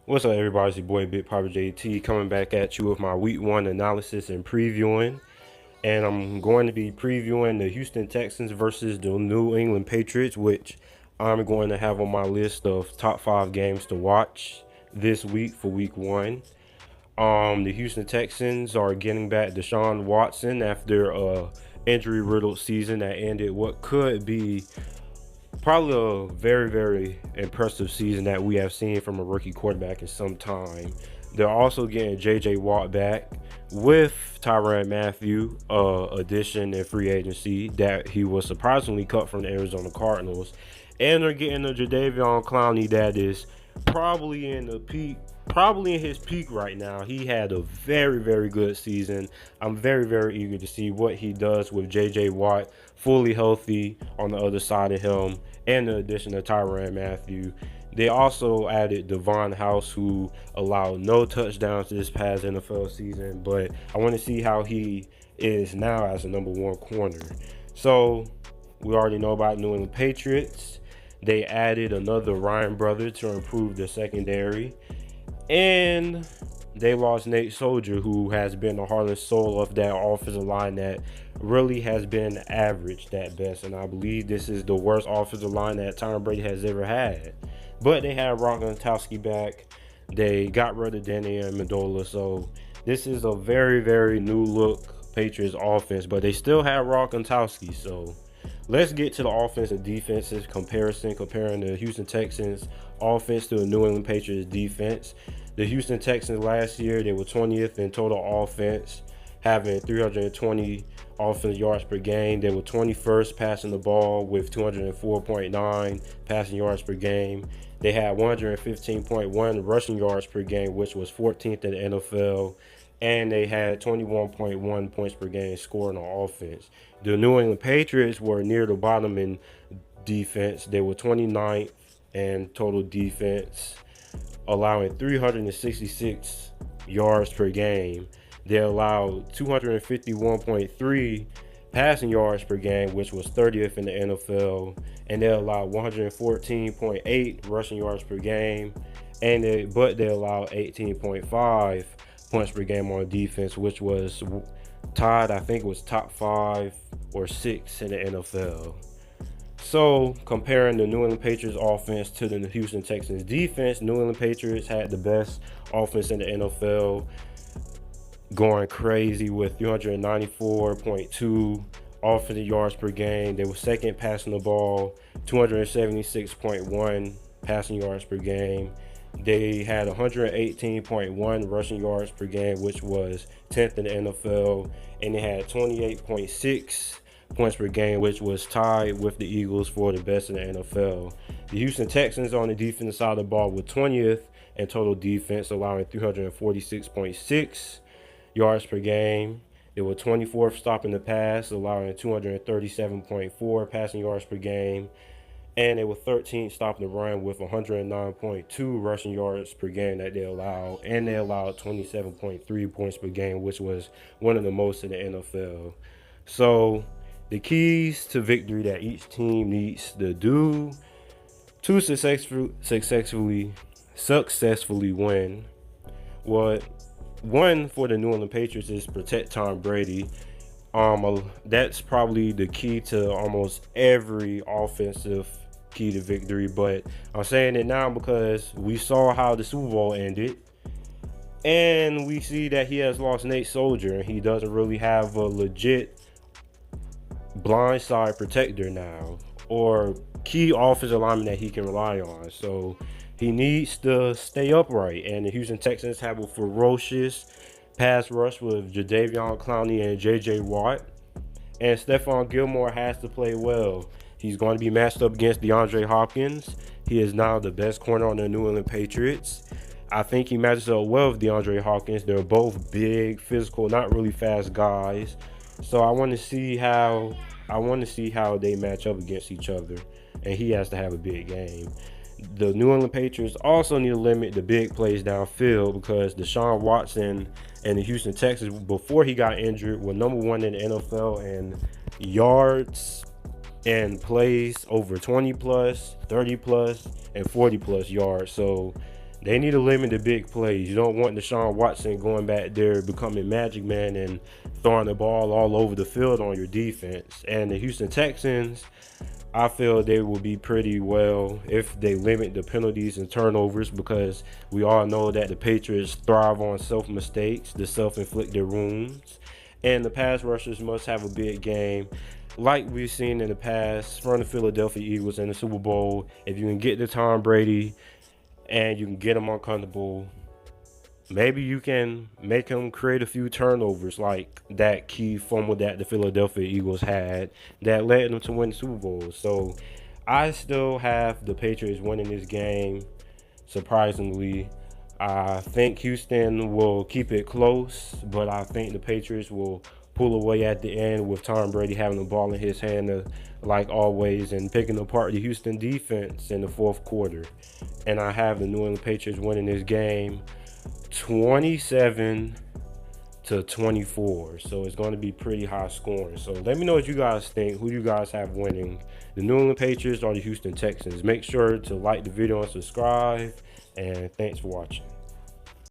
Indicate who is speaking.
Speaker 1: What's up, everybody? It's your boy Big Papa JT coming back at you with my week one analysis and previewing. And I'm going to be previewing the Houston Texans versus the New England Patriots, which I'm going to have on my list of top 5 games to watch this week for week one. The Houston Texans are getting back Deshaun Watson after a injury-riddled season that ended what could be probably a very, very impressive season that we have seen from a rookie quarterback in some time. They're also getting J.J. Watt back with Tyrann Mathieu addition in free agency that he was surprisingly cut from the Arizona Cardinals. And they're getting a Jadeveon Clowney that is probably in his peak right now. He had a very, very good season. I'm very, very eager to see what he does with J.J. Watt fully healthy on the other side of him, and the addition of Tyrann Mathieu. They also added Devon House, who allowed no touchdowns this past NFL season, but I want to see how he is now as a number one corner. So we already know about New England Patriots. They added another Ryan brother to improve the secondary. And they lost Nate Soldier, who has been the heart and soul of that offensive line that really has been average at best. And I believe this is the worst offensive line that Tom Brady has ever had. But they had Rock Gronkowski back. They got rid of Danny Amendola. So this is a very, very new look Patriots offense. But they still have Rock Gronkowski. So let's get to the offense and defensive comparison, comparing the Houston Texans offense to the New England Patriots defense. The Houston Texans last year, they were 20th in total offense, having 320 offensive yards per game. They were 21st passing the ball with 204.9 passing yards per game. They had 115.1 rushing yards per game, which was 14th in the NFL. And they had 21.1 points per game scored on offense. The New England Patriots were near the bottom in defense. They were 29th in total defense, allowing 366 yards per game. They allowed 251.3 passing yards per game, which was 30th in the NFL, and they allowed 114.8 rushing yards per game, but they allowed 18.5 points per game on defense, which was tied, I think it was top 5 or 6 in the NFL. So, comparing the New England Patriots offense to the Houston Texans defense, New England Patriots had the best offense in the NFL, going crazy with 394.2 offensive yards per game. They were second passing the ball, 276.1 passing yards per game. They had 118.1 rushing yards per game, which was 10th in the NFL, and they had 28.6 points per game, which was tied with the Eagles for the best in the NFL. The Houston Texans on the defensive side of the ball were 20th in total defense, allowing 346.6 yards per game. They were 24th stopping the pass, allowing 237.4 passing yards per game. And they were 13th stopping the run with 109.2 rushing yards per game that they allowed. And they allowed 27.3 points per game, which was one of the most in the NFL. So the keys to victory that each team needs to do to successfully win. One for the New England Patriots is protect Tom Brady. That's probably the key to almost every offensive key to victory, but I'm saying it now because we saw how the Super Bowl ended, and we see that he has lost Nate Soldier, and he doesn't really have a legit blindside protector now, or key offensive lineman that he can rely on. So he needs to stay upright, and the Houston Texans have a ferocious pass rush with Jadeveon Clowney and J.J. Watt, and Stephon Gilmore has to play well. He's going to be matched up against DeAndre Hopkins. He is now the best corner on the New England Patriots. I think he matches up well with DeAndre Hopkins. They're both big, physical, not really fast guys. So I want to see how they match up against each other, and he has to have a big game. The New England Patriots also need to limit the big plays downfield because Deshaun Watson and the Houston Texans, before he got injured, were number one in the NFL in yards and plays over 20 plus, 30 plus, and 40 plus yards. So They need to limit the big plays. You don't want Deshaun Watson going back there becoming Magic Man and throwing the ball all over the field on your defense. And the Houston Texans, I feel they will be pretty well if they limit the penalties and turnovers, because we all know that the Patriots thrive on self-mistakes, the self-inflicted wounds. And the pass rushers must have a big game like we've seen in the past from the Philadelphia Eagles in the Super Bowl. If you can get to Tom Brady and you can get him uncomfortable, maybe you can make him create a few turnovers like that key fumble that the Philadelphia Eagles had that led them to win the Super Bowl. So I still have the Patriots winning this game, surprisingly. I think Houston will keep it close, but I think the Patriots will pull away at the end with Tom Brady having the ball in his hand, like always, and picking apart the Houston defense in the fourth quarter. And I have the New England Patriots winning this game 27-24. So it's going to be pretty high scoring. So let me know what you guys think. Who you guys have winning, the New England Patriots or the Houston Texans? Make sure to like the video and subscribe. And thanks for watching.